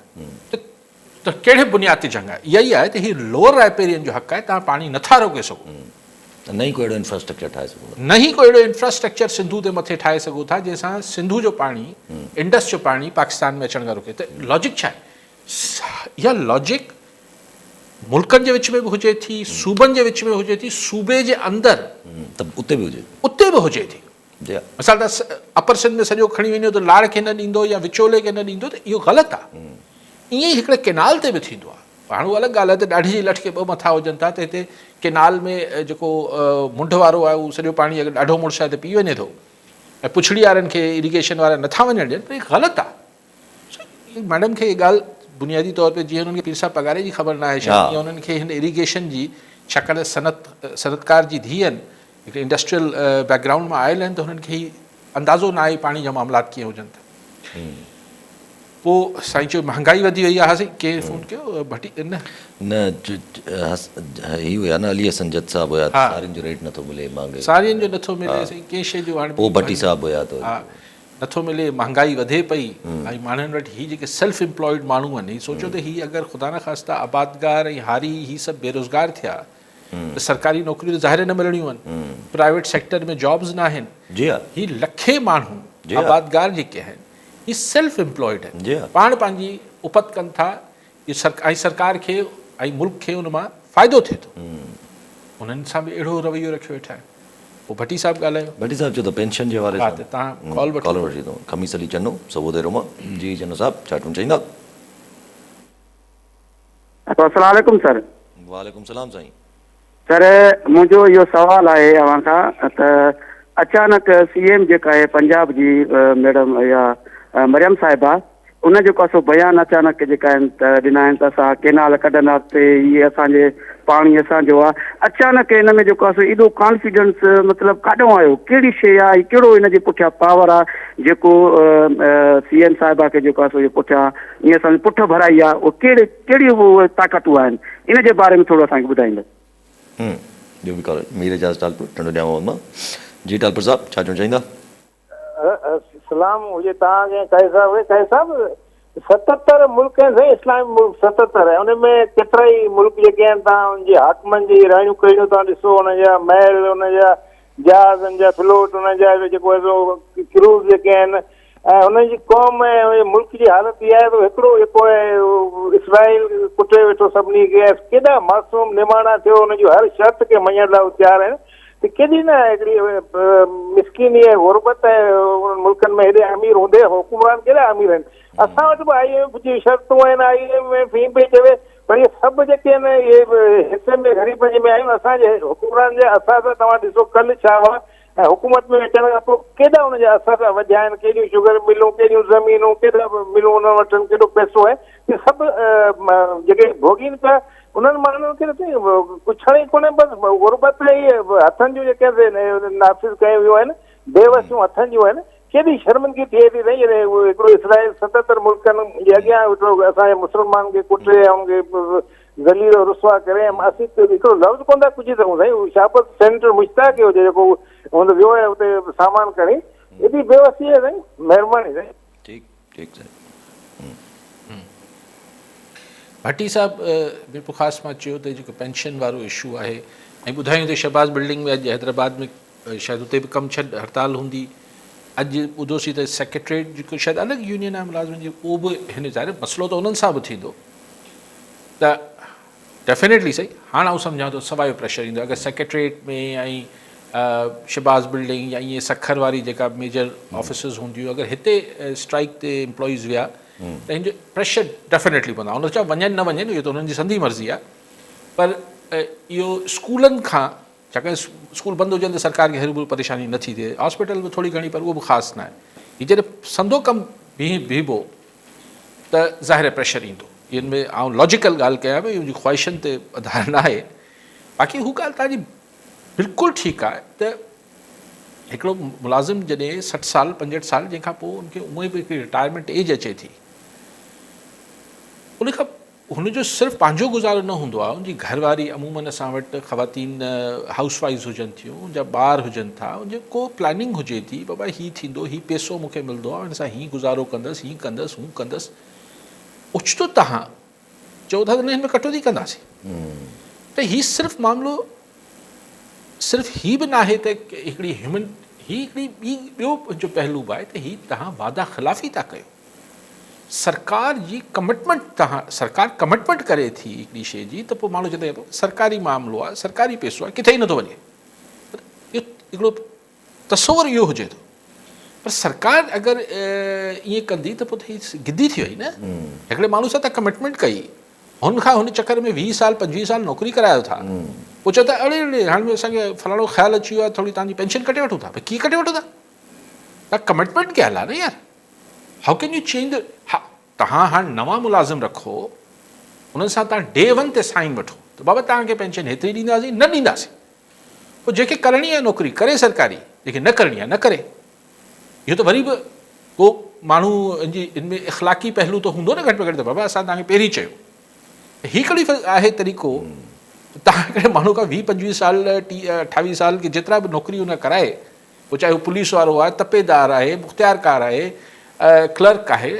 त कहिड़े बुनियाद ते जंग आहे? इहा ई आहे त हीअ लोअर राइपेरियन जो हक़ आहे, तव्हां पाणी नथा रोके सघो। न ई कोई अहिड़ो इंफ्रास्ट्रक्चर ठाहे सघो, न ई कोई अहिड़ो इंफ्रास्ट्रक्चर सिंधु ते मथे ठाहे सघो था जंहिंसां सिंधु जो पाणी, इंडस जो पाणी पाकिस्तान में अचण खां रोके। त लॉजिक छा आहे? इहा लॉजिक मुल्कनि जे विच में बि हुजे थी, सूबनि जे विच में हुजे थी, सूबे जे अंदरि त उते बि हुजे, उते बि हुजे थी। मिसाल त अपर सिंध में सॼो खणी वञो त लाड़ खे न ॾींदो या विचोले खे न ॾींदो, त इहो ग़लति आहे। ईअं ई हिकिड़े केनाल ते बि थींदो आहे। हाणे उहा अलॻि ॻाल्हि आहे त ॾाढी जी लठ खे 2 मथा हुजनि था, त हिते केनाल में जेको मुंड वारो आहे उहो सॼो पाणी अगरि ॾाढो मुड़ुसु आहे त पी वञे थो, ऐं पुछड़ी वारनि खे इरिगेशन वारा नथा वञणु ॾियनि, पर इहा ग़लति आहे। मैडम खे इहा ॻाल्हि बुनियादी तौर ते जीअं हुननि खे पीर साहब पघारे जी ख़बर न आहे छा, या हुननि खे हिन इरिगेशन जी, छाकाणि सनतकार जी धीउ आहिनि, हिकिड़े इंडस्ट्रियल बैकग्राउंड मां आयल आहिनि, त हुननि खे अंदाज़ो न आहे पाणी जा मामलात कीअं हुजनि था। पोइ साईं चयो महांगाई वधी वई आहे। कंहिं फ़ोन कयो? भटी न ही हुया न, अली हसन जत साहिब हुया, सारियुनि जो रेट नथो मिले, महांगाई सारियुनि जो नथो मिले, कंहिं शइ जो हाणे पोइ भट्टी साहिब हुया त नथो मिले, महांगाई वधे पई। ऐं माण्हुनि वटि हीअ जेके सेल्फ एम्प्लॉयड माण्हू आहिनि, सोचो त हीअ अगरि ख़ुदा न ख़ास्ता आबादगार ऐं हारी हीअ सभु बेरोज़गार थिया त सरकारी नौकरियूं त ज़ाहिर न मिलणियूं आहिनि, प्राइवेट सेक्टर में जॉब्स न आहिनि। हीअ लखे माण्हू आबादगार जेके आहिनि हीअ सेल्फ एम्प्लॉयड आहिनि, पाण पंहिंजी उपत कनि था, ऐं सरकार खे ऐं मुल्क खे उन मां फ़ाइदो थिए थो। उन्हनि सां बि अहिड़ो रवैयो रखियो वेठा आहिनि। पोइ भट्टी साहिब ॻाल्हायो। भट्टी साहिब चयो त पेंशन जे बारे में तव्हां कॉल वठी अथऊं। खमीस अली चन्नो सबोदेरो मां। जी चन्नो साहिब छा चवणु चाहींदा? अस्सलाम वालेकुम सर। वालेकुम सलाम साईं। सर मुंहिंजो इहो सवाल आहे अव्हां खां त अचानक CM जेका आहे पंजाब जी मैडम या मरियम साहिबा उन जेको आहे सो बयान अचानक जेका आहिनि त ॾिना आहिनि त असां केनाल कढंदासीं, इहे असांजे पाणी असांजो आहे। अचानक हिन में जेको आहे सो एॾो कॉन्फिडेंस मतिलबु काॾों आयो, कहिड़ी शइ आहे, कहिड़ो हिन जे पुठियां पावर आहे जेको CM साहिबा खे जेको आहे सो इहो पुठियां ईअं असांजी पुठ भराई आहे, उहो कहिड़ी उहे ताक़तूं आहिनि, इन जे बारे में थोरो असांखे ॿुधाईंदा। जो भी कॉल मीर एजाज टालपुर टंडो ॾियांव मां। जी टालपुर साहब छा चवणु चाहींदा? सलाम हुजे तव्हांखे काई साहब 77 मुल्क आहिनि साईं, इस्लामी मुल्क 77 आहे, उनमें केतिरा ई मुल्क जेके आहिनि तव्हां हुनजी हाकमनि जी राणियूं कहिड़ियूं तव्हां ॾिसो, हुनजा महल, हुनजा जहाज़, हुनजा फ्लोट, हुनजा जेको आहे क्रूज़ जेके आहिनि, ऐं हुनजी क़ौम ऐं मुल्क जी हालत इहा आहे त हिकिड़ो जेको आहे इसराइल कुटे वेठो सभिनी खे, केॾा मासूम निमाणा थियो, हुनजी हर शर्त खे मञण लाइ तयारु आहिनि। त केॾी न हिकिड़ी मिसकिनी ऐं गुरबत ऐं उन्हनि मुल्कनि में हेॾे अमीर हूंदे हुकुमरान केॾा अमीर आहिनि। असां वटि बि IMF जी शर्तूं आहिनि, IMF में फी पई चवे, पर इहे सभु जेके आहिनि इहे हिसे में ग़रीब में आहिनि असांजे हुकुमरान जे असर सां। तव्हां ॾिसो कल्ह छा हुआ ऐं हुकूमत में अचण खां पोइ केॾा हुनजा असर वधिया आहिनि, केॾियूं शुगर मिलूं, केॾियूं ज़मीनूं, केॾा मिलूं उन वटि, केॾो पैसो आहे, इहे सभु जेके भोगीनि पिया उन्हनि माण्हुनि खे कुझु ई कोन्हे, बसि गुरबत इहे हथनि जूं जेके नाफ़िज़ कयूं वियूं आहिनि, बेवसियूं हथनि जूं आहिनि। केॾी शर्मिंदगी थिए थी रही हिकिड़ो इसराइल 77 मुल्कनि जे अॻियां असांजे मुस्लमान खे कुटे ऐं हुनखे ज़लील रुसवा करे असीं हिकिड़ो लफ़्ज़ कोन था पुॼी सघूं साईं। शाबत सेंटर मुश्ताक जो जेको हुन वियो आहे हुते सामान खणी, एॾी बेवसी आहे साईं, महिरबानी साईं। ठीकु साईं। भट्टी साहब बिल्कुलु ख़ासि मां चयो त जेको पेंशन वारो इशू आहे, ऐं ॿुधायूं त शहबाज़ बिल्डिंग में अॼु हैदराबाद में शायदि हुते बि कमु छॾ हड़ताल हूंदी। अॼु ॿुधोसीं त सेक्रेटरीट जेको शायदि अलॻि यूनियन आहे मुलाज़िमनि जी, उहो बि हिन ज़ाहिर मसइलो त उन्हनि सां बि थींदो। त डेफिनेटली सही, हाणे आउं सम्झां थो सवाइ प्रेशर ईंदो अगरि सेक्रेटरीट में ऐं शहबाज़ बिल्डिंग या ईअं सखर वारी जेका मेजर ऑफिसिस हूंदियूं, अगरि हिते स्ट्राइक ते एम्प्लॉइज़ विया त हिन जो प्रेशर डेफिनेटली पवंदो आहे। हुन चयो वञनि न वञनि, इहो त हुननि जी संधी मर्ज़ी आहे, पर इहो स्कूलनि खां, छाकाणि स्कूल बंदि हुजनि त सरकार खे हरू परेशानी नथी थिए, हॉस्पिटल बि थोरी घणी, पर उहो बि ख़ासि न आहे। हीअ जॾहिं संदो कमु बीहबो त ज़ाहिर प्रेशर ईंदो। इन में आउं लॉजिकल ॻाल्हि कयां भई मुंहिंजी ख़्वाहिशनि ते आधार न आहे। बाक़ी हू ॻाल्हि तव्हांजी बिल्कुलु ठीकु आहे त हिकिड़ो मुलाज़िम जॾहिं 60 साल 65 साल जंहिंखां पोइ उनखे उहे बि हिकिड़ी रिटायरमेंट एज अचे थी, उनखां हुनजो सिर्फ़ु पंहिंजो गुज़ारो न हूंदो आहे, उनजी घरवारी अमूमन असां वटि ख़वातीन हाउस वाइफ्स हुजनि थियूं, उनजा ॿार हुजनि था, उनजो को प्लानिंग हुजे थी, बाबा हीअ थींदो, हीअ पैसो मूंखे मिलंदो आहे, हिन सां हीअ गुज़ारो कंदसि, हीअ कंदसि, हू कंदसि। ओचितो तव्हां चओ था त हिन में कटौती कंदासीं, त हीअ सिर्फ़ु मामिलो सिर्फ़ु हीअ बि न आहे त हिकिड़ी ह्यूमन, हीअ हिकिड़ी ॿियो जो पहलू बि आहे त हीअ तव्हां वादा ख़िलाफ़ी था कयो। सरकार जी कमिटमेंट, तव्हां सरकार कमिटमेंट करे थी हिकिड़ी शइ जी, त पोइ माण्हू चवंदा आहिनि सरकारी मामिलो आहे, सरकारी पैसो आहे, किथे ई नथो वञे। इहो हिकिड़ो तसवुरु इहो हुजे थो, पर सरकार अगरि ईअं कंदी त पोइ त हीअ गिदी थी वई न। हिकिड़े माण्हू सां तव्हां कमिटमेंट कई, हुनखां हुन चकर में 20 साल 25 साल नौकिरी करायो था, पोइ चओ था अड़े अड़े हाणे असांखे फलाणो ख़्यालु अची वियो आहे, थोरी तव्हांजी पेंशन कटे वठूं था। भई कीअं कटे वठो था? तव्हां कमिटमेंट कयल आहे न यार। हाउ कैन यू चेंज द, हा तव्हां हाणे नवां मुलाज़िम रखो, उन्हनि सां तव्हां Day 1 ते साइन वठो त बाबा तव्हांखे पेंशन हेतिरी ॾींदासीं, न ॾींदासीं। पोइ जेके करणी आहे नौकिरी करे सरकारी, जेके न करणी आहे न करे। इहो त वरी बि को माण्हू जी हिन में इख़लाक़ी पहलू त हूंदो न घटि में घटि, त बाबा असां तव्हांखे पहिरीं चयो। हीअ कहिड़ी आहे तरीक़ो, तव्हां हिकिड़े माण्हू खां 20-25 साल 28 साल की जेतिरा बि नौकिरी हुन कराए, पोइ चाहे हू पुलिस वारो आहे, तपेदार आहे, मुख़्तियारकार आहे, क्लर्क आहे,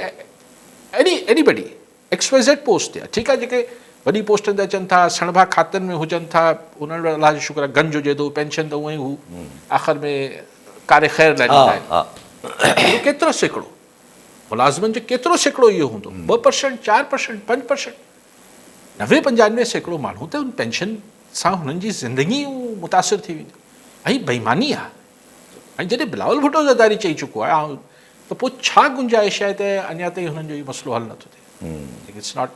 एनीबडी XYZ पोस्ट आहे, ठीकु आहे। जेके वॾी पोस्टनि ते अचनि था, सणभा खातनि में हुजनि था, उन्हनि वटि अलाह जो शुक्र आहे गंज हुजे थो, पेंशन त उअं ई हू आख़िर में कारे ख़ैर लाइ ॾींदा आहिनि। केतिरो सैकड़ो मुलाज़िमनि जो केतिरो सैकड़ो इहो हूंदो, 2%, 4%, 5%, 90-95 सैकड़ो माण्हू त उन पेंशन सां हुननि जी ज़िंदगी मुतासिर थी वेंदी। ऐं बेईमानी आहे। ऐं जॾहिं बिलावल भुट्टो ज़रदारी चई चुको आहे, त पोइ छा गुंजाइश आहे त अञा ताईं हुननि जो इहो मसइलो हल नथो थिए। इट्स नॉट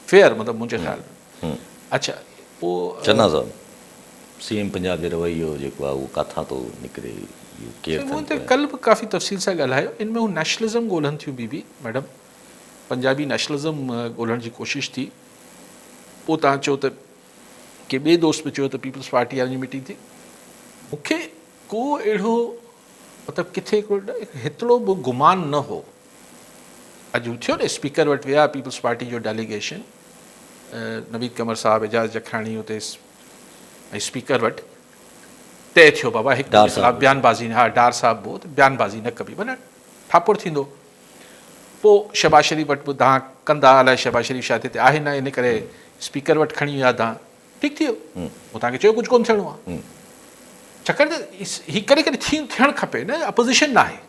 फेयर, मतिलबु मुंहिंजे ख़्याल में। अच्छा, पोइ चन्ना साहब सीएम पंजाब जो रवैयो जेको आहे उहो काथां थो निकिरे, इहो केरु मूं थियनि ते कल्ह बि काफ़ी तफ़सील सां ॻाल्हायो, इनमें हू नेशनलिज़म ॻोल्हनि थियूं बीबी मैडम, पंजाबी नेशनलिज़म ॻोल्हण जी कोशिशि थी। पोइ तव्हां चओ त के ॿिए दोस्त बि चयो त पीपल्स पार्टी वारनि जी मीटिंग थी। मूंखे को अहिड़ो मतिलबु किथे हेतिरो बि गुमान न हो। अॼु थियो न स्पीकर वटि विया पीपल्स पार्टी जो डेलीगेशन, नवीद कमर साहब, एजाज़ जखराणी हुते ऐं स्पीकर वटि तय थियो बाबा हिकु ख़िलाफ़ु बयानबाज़ी न, हा डार साहब बि बयानबाज़ी न कबी, माना ठापुर थींदो। पोइ शहबाज शरीफ़ वटि बि तव्हां कंदा, अलाए शहबाज शरीफ़ शायदि हिते आहे न, इन करे स्पीकर वटि खणी विया तव्हां, ठीकु थी वियो। पोइ तव्हांखे चयो कुझु कोन्ह थियणो आहे, छाकाणि त हीअ करे करे थियणु खपे न, अपोज़िशन न आहे।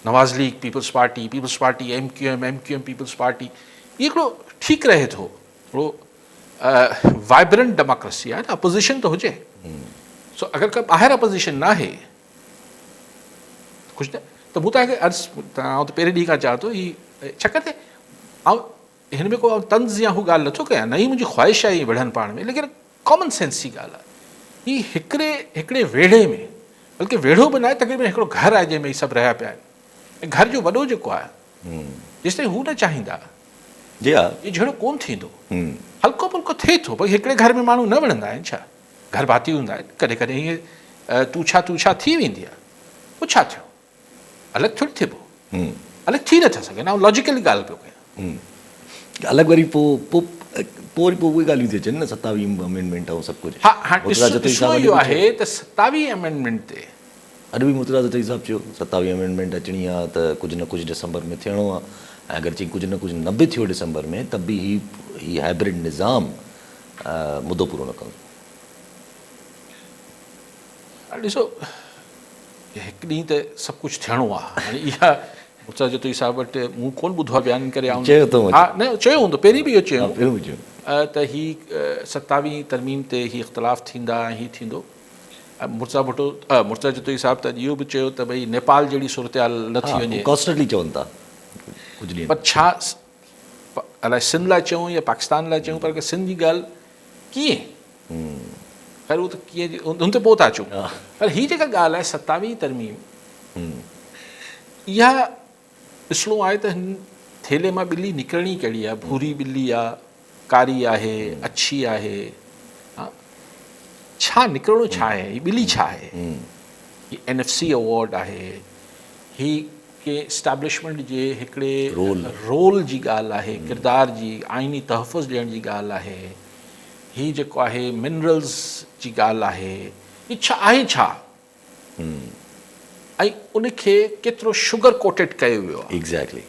Nawaz league people's party MQM people's party, इहो हिकिड़ो ठीकु रहे थो, हिकिड़ो वाइब्रेंट डेमोक्रेसी आहे न, अपोज़िशन त हुजे। सो अगरि का ॿाहिरि अपोज़िशन न आहे कुझु न, त मूं तव्हांखे तव्हां त पहिरें ॾींहं खां चवां थो, हीअ छाकाणि त हिन में को तंज़ या हू ॻाल्हि नथो कयां, न ई मुंहिंजी ख़्वाहिश आहे विढ़नि पाण में, लेकिन कॉमन सेंस जी ॻाल्हि आहे। हीअ हिकिड़े वेढ़े में, बल्कि वेढ़ो बि न आहे, तक़रीबन हिकिड़ो घरु आहे जंहिंमें सभु रहिया पिया आहिनि, ऐं घर जो वॾो जेको आहे जेसिताईं हू न चाहींदा इहो जहिड़ो कोन्ह थींदो। हल्को फुल्को थिए थो, भई हिकिड़े घर में माण्हू न विढ़ंदा आहिनि छा, घर भाती हूंदा आहिनि, कॾहिं कॾहिं हीअं तू छा थी वेंदी आहे, पोइ छा थियो, अलॻि थोरी थिए, पोइ अलॻि थी नथा सघनि। ऐं लॉजिकली ॻाल्हि पियो कयां, अलॻि वरी पोइ उहे ॻाल्हियूं थी अचनि न, 27 अमेंडमेंट ऐं सभु कुझु। हा, हाणे ॾिसो इहो आहे त 27 अमेंडमेंट ते अॼु बि मुर्तज़ा जतीर साहब चयो 27 अमेंडमेंट अचणी आहे त कुझु न कुझु डिसंबर में थियणो आहे, ऐं अगरि चई कुझु न कुझु न बि थियो डिसंबर में, त बि ही हाइब्रिड निज़ाम मुदो पूरो न कंदो। ॾिसो हिकु ॾींहुं त सभु कुझु थियणो आहे, हाणे इहा मुर्तज़ा जतीर साहब वटि मूं कोन ॿुधो आहे बयानु करे आउं, हा न चयो हूंदो, पहिरीं बि इहो चयो त हीअ 27 तरमीम ते हीअ इख़्तिलाफ़ थींदा, हीअ थींदो। मुर्तज़ा जतीर साहब त इहो बि चयो त भई नेपाल जहिड़ी सूरत हाल न थी वञे, कॉन्स्टेंटली चवनि था कुझु ॾींहं, पर छा अलाए सिंध लाइ चयूं या पाकिस्तान लाइ चयूं, पर सिंध जी ॻाल्हि कीअं, ख़ैर उहो त कीअं हुन ते पोइ था अचूं, पर हीअ जेका ॻाल्हि आहे 27 तरमीम, इहा ॾिसणो आहे त हिन थेले मां ॿिली निकिरणी कहिड़ी आहे, भूरी ॿिली आहे, कारी आहे, अछी आहे, छा निकिरणो छा आहे, हीअ ॿिली छा आहे, हीअ NFC अवॉर्ड आहे, हीअ के इस्टेब्लिशमेंट जे हिकिड़े रोल जी ॻाल्हि आहे, किरदार जी आइनी तहफ़ुज़ ॾियण जी ॻाल्हि आहे, हीअ जेको आहे मिनरल्स जी ॻाल्हि आहे, हीअ छा आहे छा, ऐं उनखे केतिरो शुगर कोटेड कयो वियो आहे। एग्ज़ैक्टली,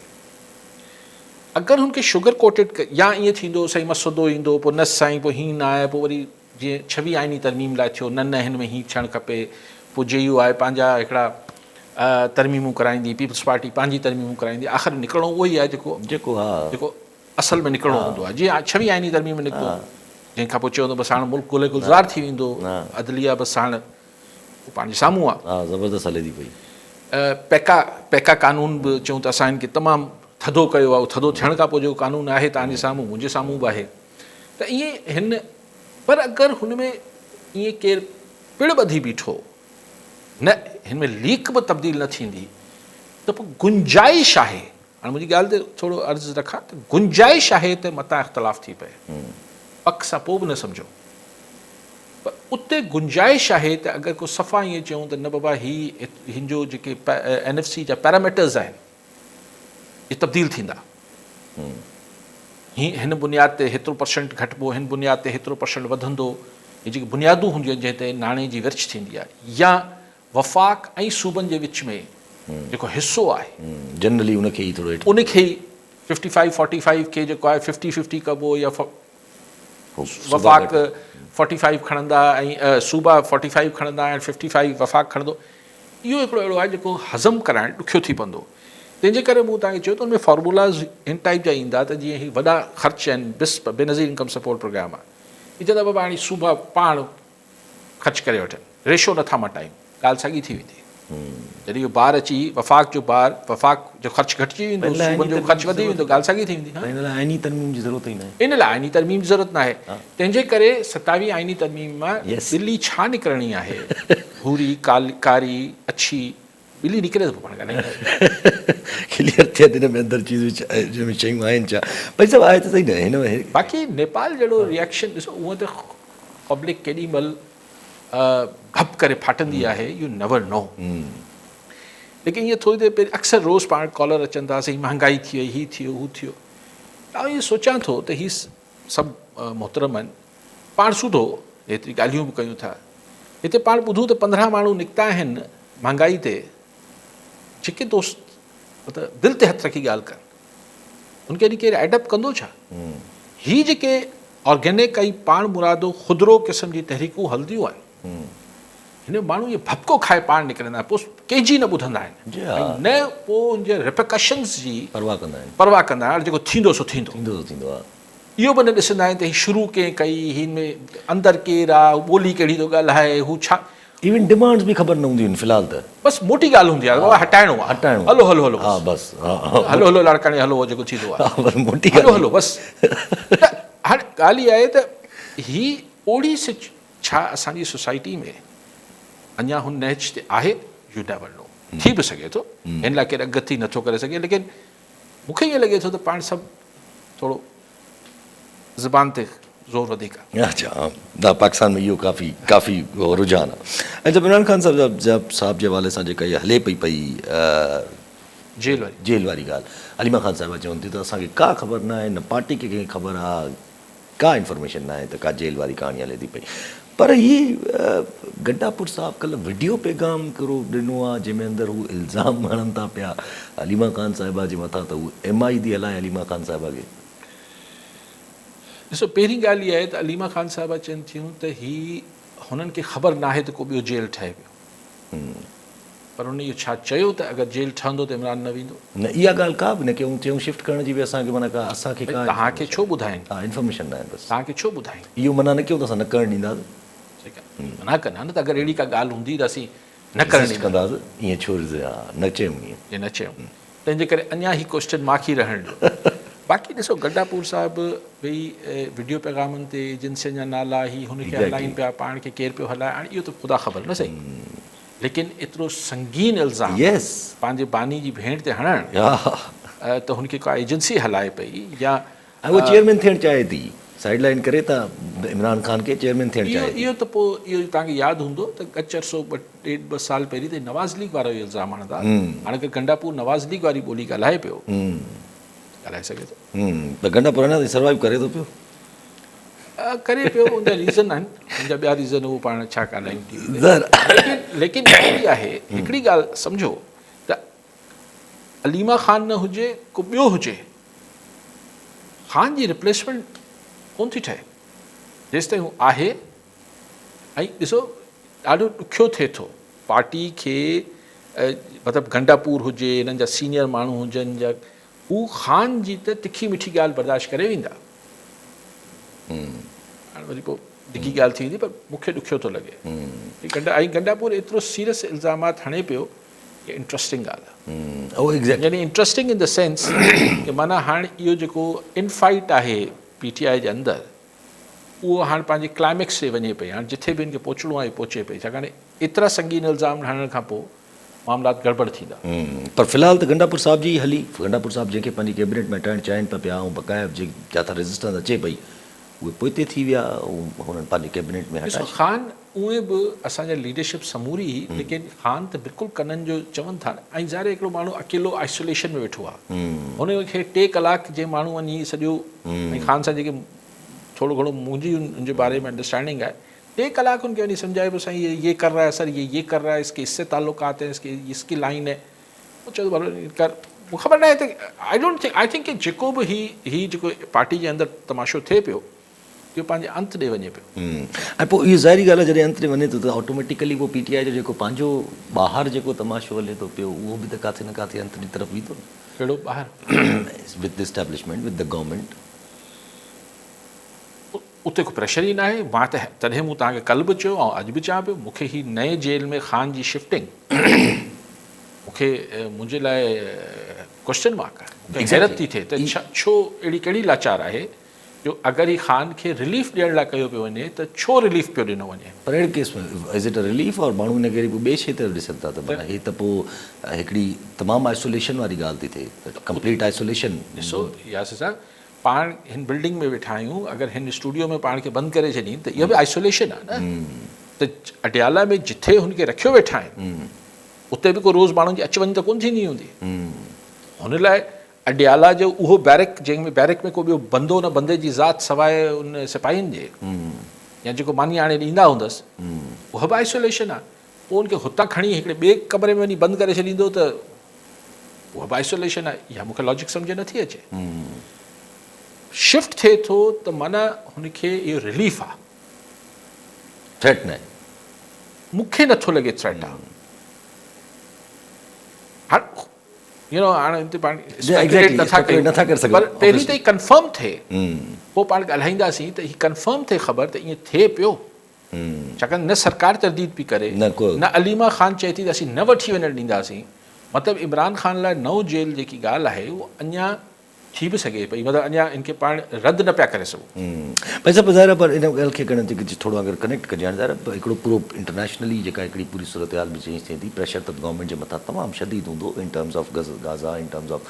अगरि हुनखे शुगर कोटेड या ईअं थींदो साईं मसुदो ईंदो, पोइ न साईं पोइ हीअं न आहे, पोइ वरी जीअं 26 आइनी तरमीम लाइ थियो, न हिन में हीअं थियणु खपे, पोइ JU आहे पंहिंजा हिकिड़ा तरमीमूं कराईंदी, पीपल्स पार्टी पंहिंजी तरमीमूं कराईंदी, आख़िर निकिरणो उहो ई आहे जेको असल में निकिरणो हूंदो आहे। जीअं 26 आइनी तरमीम में निकितो, जंहिंखां पोइ चवंदो बसि हाणे मुल्क गुले गुलज़ार थी वेंदो, अदलिया बसि हाणे पंहिंजे साम्हूं आहे, ज़बरदस्त हले थी पई। पैका कानून बि चऊं त असां हिनखे तमामु थधो कयो आहे, उहो थधो थियण खां पोइ जेको कानून आहे तव्हांजे साम्हूं, मुंहिंजे साम्हूं बि आहे, त ईअं हिन, पर अगरि हुन में ईअं केरु पिण ॿधी बीठो न, हिन में लीक बि तब्दील न थींदी, त पोइ गुंजाइश आहे, हाणे मुंहिंजी ॻाल्हि ते थोरो अर्ज़ु रखां त गुंजाइश आहे त मथां इख़्तिलाफ़ थी पए, पक सां पोइ बि न सम्झो, पर उते गुंजाइश आहे त अगरि को सफ़ा ईअं चयूं त न बाबा हिन जो जेके NFC जा पैरामीटर्स आहिनि इहे तब्दील थींदा, हिन बुनियाद ते हेतिरो % घटिबो, हिन बुनियाद ते हेतिरो % वधंदो, इहे जेके बुनियादूं हूंदियूं आहिनि जंहिं ते नाणे जी विर्छ थींदी आहे, या वफ़ाक़ ऐं सूबनि जे विच में जेको हिसो आहे जनरली उनखे ई थोरो उनखे ई 55-45 खे जेको आहे 50-50 कबो, या वफ़ाक़ 45 खणंदा ऐं सूबा 45 खणंदा ऐं 55 वफ़ाक़ खणंदो, इहो हिकिड़ो अहिड़ो आहे जेको हज़म कराइणु ॾुखियो थी पवंदो। तंहिंजे करे मूं तव्हांखे चयो त उनमें फॉर्मूलाज़ हिन टाइप जा ईंदा त जीअं ही वॾा ख़र्च आहिनि, बेनज़ीर इनकम सपोर्ट प्रोग्राम आहे, हीअ चवंदा बाबा हाणे सूबा पाण ख़र्च करे वठनि, रेशो नथा मटायूं, ॻाल्हि साॻी थी वेंदी, जॾहिं इहो ॿार अची वफ़ाक़ जो ख़र्चु घटिजी वेंदो, सूबनि जो ख़र्चु वधी वेंदो, ॻाल्हि साॻी थी वेंदी। हिन लाइ आइनी तरमीम जी ज़रूरत ई न आहे। इन लाइ आइनी तरमीम जी ज़रूरत न आहे। तंहिंजे करे 27 आइनी तरमीम मां ॿिली छा निकिरणी आहे, भूरी कारी अछी ॿिली निकिरे त पोइ पाण ॻाल्हाईंदा। क्लियर थिए हिन में अंदरि चीज़ जंहिंमें शयूं आहिनि छा, भई सभु आहे त सही न हिन में। बाक़ी नेपाल जहिड़ो रिएक्शन ॾिसो, उहो त पब्लिक केॾी महिल भप करे फाटंदी आहे, यू नेवर नो। लेकिन ईअं थोरी देरि पहिरीं अक्सर रोज़ पाण कॉलर अचनि था, असां महांगाई थी वई, हीअ थियो हू थियो। आउं इहो सोचां थो त हीअ सभु मोहतरम आहिनि, पाण सूधो एतिरी ॻाल्हियूं बि कयूं था। हिते पाण ॿुधूं त 15 माण्हू निकिता आहिनि महांगाई ते, जेके दोस्त मतिलबु दिलि ते हथु रखी ॻाल्हि कनि, उनखे अॼु केरु एडप्ट कंदो छा? हीअ जेके ऑर्गेनिक ऐं पाण मुरादो ख़ुदिरो क़िस्म जी तहरीकूं हलंदियूं आहिनि, हिन माण्हू इहे भपको खाए पाण निकिरंदा आहिनि, पोइ कंहिंजी न ॿुधंदा आहिनि, न पोइ हुनजे रिपरकशन्स जी परवाह कंदा आहिनि। जेको थींदो सो थींदो आहे, इहो बि न ॾिसंदा आहिनि त हीअ शुरू कंहिं कई, हिन में अंदरि केरु आहे, ॿोली कहिड़ी थो ॻाल्हाए, हू छा। इवन डिमांड्स बि ख़बर न हूंदियूं आहिनि फ़िलहाल त, बसि मोटी ॻाल्हि हूंदी आहे, हटाइणो आहे, हलो हलो हलो, हा बसि हलो हलो लाड़काणी हलो, जेको थींदो आहे मोटी हलो हलो बसि। हाणे ॻाल्हि इहा आहे त हीअ ओड़ी छा असांजी सोसाइटी में अञा हुन नहज ते आहे, यू नेवर नो। थी बि सघे थो, हिन लाइ केरु अगति नथो करे सघे, लेकिन मूंखे ईअं लॻे थो त पाण सभु थोरो ज़बान ते ज़ोर वधीक आहे। अच्छा, पाकिस्तान में इहो काफ़ी रुझान आहे। ऐं जब इमरान ख़ान साहिब जे हवाले सां जेका इहा हले पई जेल वारी ॻाल्हि, अलीमा ख़ान साहिबा चवनि थियूं त असांखे का ख़बर न आहे, न पार्टी खे कंहिंखे ख़बर आहे, का इंफॉर्मेशन न आहे त का जेल वारी कहाणी हले थी पई। पर हीअ गड्डापुर साहिबु कल्ह वीडियो पैगाम हिकिड़ो ॾिनो आहे, जंहिंमें अंदरि हू इल्ज़ाम हणनि था पिया अलीमा ख़ान साहिबा जे मथां त हू MI थी हलाए अलीमा ख़ान साहिबा खे। ॾिसो, पहिरीं ॻाल्हि इहा आहे त अलीमा ख़ान साहिबा चवनि थियूं त हीअ हुननि खे ख़बर न आहे त को ॿियो जेल ठहे पियो, पर हुन इहो छा चयो त अगरि जेल ठहंदो त इमरान न वेंदो? न, इहा ॻाल्हि का बि न की चयूं शिफ्ट करण जी बि असांखे माना का असांखे तव्हांखे छो ॿुधाइनि? हा, इंफॉर्मेशन न आहे बसि, तव्हांखे छो ॿुधाइनि? इहो मना न कयूं त असां न करणु ॾींदासीं, मना कंदा न, त अगरि अहिड़ी का ॻाल्हि हूंदी त असीं न करणु कंदासीं, ईअं छो न चयूं, ईअं न चयूं। तंहिंजे करे अञा ही क्वेश्चन माखी रहण ॾियो। बाक़ी ॾिसो, गड्डापुर साहिबु भई वीडियो पैगामनि ते एजेंसियुनि जा नाला ही हुनखे हलाइनि पिया, पाण खे केरु पियो हलाए, हाणे इहो त ख़ुदा ख़बर न सही, लेकिन एतिरो संगीन इल्ज़ाम पंहिंजे बानी जी भेण ते हणणु त हुनखे का एजेंसी हलाए पई, या उहो चेयरमैन थियणु चाहे थी, साइड लाइन करे था इमरान ख़ान खे चेयरमैन थियणु चाहे, इहो त पोइ इहो तव्हांखे यादि हूंदो त गच अर्सो 1.5-2 साल पहिरीं त नवाज़ लीग वारा इहो इल्ज़ाम हणंदा। हाणे अगरि गंडापुर नवाज़ लीग वारी ॿोली ॻाल्हाए पियो, ॻाल्हाए सघे थो, त गंडापुर अञा सर्वाइव करे थो पियो, उनजा रीज़न आहिनि, उनजा ॿिया रीज़न उहो पाण छा ॻाल्हायूं थी। लेकिन हिकिड़ी आहे, हिकिड़ी ॻाल्हि सम्झो त अलीमा ख़ान न हुजे, को ॿियो हुजे, ख़ान जी रिप्लेसमेंट कोन थी ठहे जेसि ताईं हू आहे। ऐं ॾिसो, ॾाढो ॾुखियो थिए थो पार्टी खे, मतिलबु गंडापुर हुजे, हिननि जा सीनियर माण्हू हुजनि, या हू ख़ान जी त तिखी मिठी ॻाल्हि बर्दाश्त करे वेंदा। हाणे वरी पोइ ॾिघी ॻाल्हि थी वेंदी, पर मूंखे ॾुखियो थो लॻे। ऐं गंडापुर एतिरो सीरियस इल्ज़ामात हणे पियो, इंट्रस्टिंग ॻाल्हि आहे, यानी इंट्रस्टिंग इन द सेंस की माना हाणे इहो जेको इनफाइट आहे PTI जे अंदरि, उहो हाणे पंहिंजे क्लाइमेक्स ते वञे पई। हाणे जिथे बि हिनखे पहुचणो आहे पहुचे पई, छाकाणि एतिरा संगीन इल्ज़ाम हणण खां पोइ मामलात गड़बड़ थींदा। पर फ़िलहाल त गंडापुर साहिब जी हली, गंडापुर साहिब जंहिंखे पंहिंजी कैबिनेट में हटाइणु चाहिनि पिया, ऐं बक़ाया जिथां रेजिस्टेंस अचे पई, उहे पोइते थी विया, हुननि पंहिंजी कैबिनेट में हटाए। ख़ान उहे बि असांजा लीडरशिप समूरी, लेकिन ख़ान त बिल्कुलु कननि जो चवनि था। ऐं ज़ाहिर हिकिड़ो माण्हू अकेलो आइसोलेशन में वेठो आहे, हुनखे 2 कलाक जे माण्हू वञी सॼो, ऐं ख़ान सां जेके थोरो घणो मुंहिंजी हुनजे बारे में अंडरस्टैंडिंग आहे, 2 कलाक उनखे वञी सम्झाए पियो, साईं ये कर रहा है सर, ये कर रहा है, इसके इससे ताल्लुकात हैं, इसकी लाइन है, वो चलो कर, मूंखे ख़बर न आहे त आई थिंक कि जेको बि ही जेको पार्टी जे अंदरि तमाशो थिए पियो, इहो पंहिंजे अंत ॾे वञे पियो। ऐं पोइ इहो ज़ाहिरी ॻाल्हि आहे, जॾहिं अंत ॾे वञे थो त ऑटोमेटिकली पोइ PTI जो जेको पंहिंजो ॿाहिरि जेको तमाशो हले थो पियो, उहो बि त किथे न किथे अंत जी तरफ़ ईंदो। कहिड़ो ॿाहिरि? With the establishment, with the government. उते को प्रेशर ई न आहे। मां त तॾहिं मूं तव्हांखे कल्ह बि चयो ऐं अॼु बि चवां पियो, मूंखे ही नए जेल में ख़ान जी शिफ्टिंग मूंखे मुंहिंजे लाइ क्वेश्चन मार्क आहे। हैरत थी थिए त छो अहिड़ी कहिड़ी लाचार आहे जो अगरि ही ख़ान खे रिलीफ ॾियण लाइ कयो पियो वञे त छो रिलीफ पियो ॾिनो वञे। पर अहिड़े केस में इज़ इट अ रिलीफ और माण्हू हिन खे ॿिए शइ ते ॾिसनि था त माना हे त पोइ हिकिड़ी तमामु आइसोलेशन वारी ॻाल्हि थी थिए, कंप्लीट आइसोलेशन। ॾिसो यासिर साहब, पाण हिन बिल्डिंग में वेठा आहियूं, अगरि हिन स्टूडियो में पाण खे बंदि करे छॾीनि त इहा बि आइसोलेशन आहे न। त अडियाला में जिथे हुनखे रखियो वेठा आहिनि उते बि को रोज़ माण्हुनि जी अच वञ त कोन थींदी हूंदी। हुन लाइ अडियाला जो उहो बैरक, जंहिंमें बैरक में को ॿियो बंदो न बंदे जी ज़ात सवाइ उन सिपाहियुनि जे या जेको मानी हाणे ॾींदा हूंदसि, उहा बि आइसोलेशन आहे। पोइ उनखे हुतां खणी हिकिड़े ॿिए कमरे में वञी बंदि करे छॾींदो त उहा बि आइसोलेशन आहे। इहा मूंखे लॉजिक सम्झ नथी अचे। शिफ्ट थिए थो त माना हुनखे इहो रिलीफ आहे, थ्रेट न आहे। मूंखे नथो लॻे थ्रेट आहे। हाणे हिते पाण नथा करे सघूं, पर पहिरीं त ही कंफर्म थिए, पोइ पाण ॻाल्हाईंदासीं त ही कंफर्म थिए ख़बर त ईअं थिए पियो। छाकाणि न सरकार तरदीद पई करे, न अलीमा ख़ान चए थी त असीं न वठी वञणु ॾींदासीं। मतिलबु इमरान ख़ान लाइ नओं जेल जेकी ॻाल्हि आहे उहा अञा थी बि सघे पई, मतिलबु अञा इनखे पाण रद्द न पिया करे सघूं। पैसा ॿुधाए पर इन ॻाल्हि खे करण ते थोरो अगरि कनेक्ट कजे हाणे ज़रा हिकिड़ो पूरो इंटरनेशनली जेका हिकिड़ी पूरी सूरत हाल बि चेंज थिए थी, प्रेशर त गवर्नमेंट जे मथां तमामु शदीद हूंदो in terms of Gaza, in terms of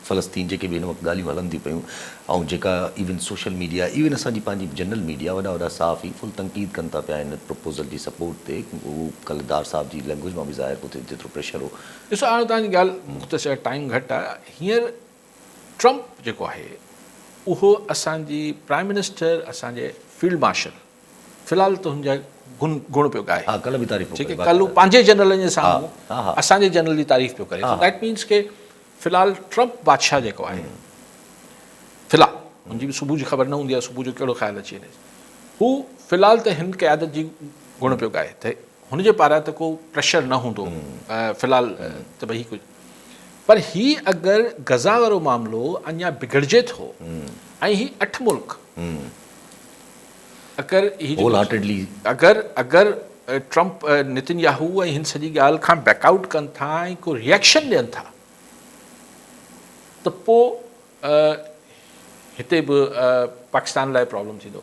फ़लस्तीन, जेके बि हिन वक़्तु ॻाल्हियूं हलनि थी पियूं। ऐं जेका इवन सोशल मीडिया, इवन असांजी पंहिंजी जनरल मीडिया वॾा वॾा साफ़ ई फुल तनक़ीद कनि था पिया हिन प्रपोज़ल जी सपोर्ट ते। उहो कलदार साहिब जी लैंग्वेज मां बि ज़ाहिर पियो थिए जेतिरो प्रेशर हो। ॾिसो हाणे तव्हांजी ॻाल्हि मुख़्तसिर, टाइम घटि आहे। हींअर ट्रम्प जेको आहे उहो असांजी प्राइम मिनिस्टर, असांजे फील्ड मार्शल, फ़िलहालु त हुनजा गुण पियो ॻाए। हा, कल्ह बि तारीफ़ ठीकु आहे, कल्ह पंहिंजे जनरल जे साम्हूं असांजे जनरल जी तारीफ़ पियो करे। दैट मीन्स के फ़िलहालु ट्रम्प बादशाह जेको आहे, फ़िलहालु मुंहिंजी बि सुबुह जी ख़बर न हूंदी आहे सुबुह जो कहिड़ो ख़्यालु अची वञे, हू फ़िलहालु त हिन क़यादत जी गुण पियो ॻाए त हुनजे पारां त को प्रेशर न हूंदो फ़िलहालु त भई कुझु। पर ही अगरि गज़ा वारो मामिलो अञा बिगड़जे थो ऐं ही 8 मुल्क अगरि ट्रम्प नितिनयाहू ऐं हिन सॼी ॻाल्हि खां बैकआउट कनि था ऐं को रिएक्शन ॾियनि था त पोइ हिते बि पाकिस्तान लाइ प्रॉब्लम थींदो।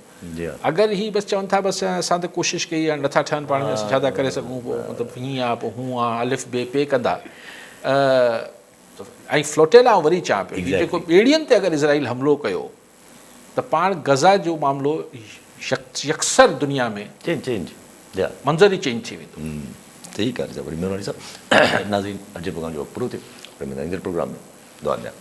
अगरि ही बसि चवनि था बसि असां त कोशिशि कई आहे, नथा ठहनि पाण में, असां छा था करे सघूं, पोइ मतिलबु हीअं आहे, पोइ हूअं आहे, अलिफ बे पे कंदा। ऐं फ्लोटेला वरी चवां पियो जेको ॿेड़ियुनि ते अगरि इज़राइल हमिलो कयो त पाण गज़ा जो मामिलो यकसर दुनिया में मंज़र ई चेंज थी वेंदो। ठीकु आहे, वरी महिरबानी साहब। नाज़रीन, अॼु जो प्रोग्राम पूरो थियो। प्रोग्राम में दुआ ॾियां।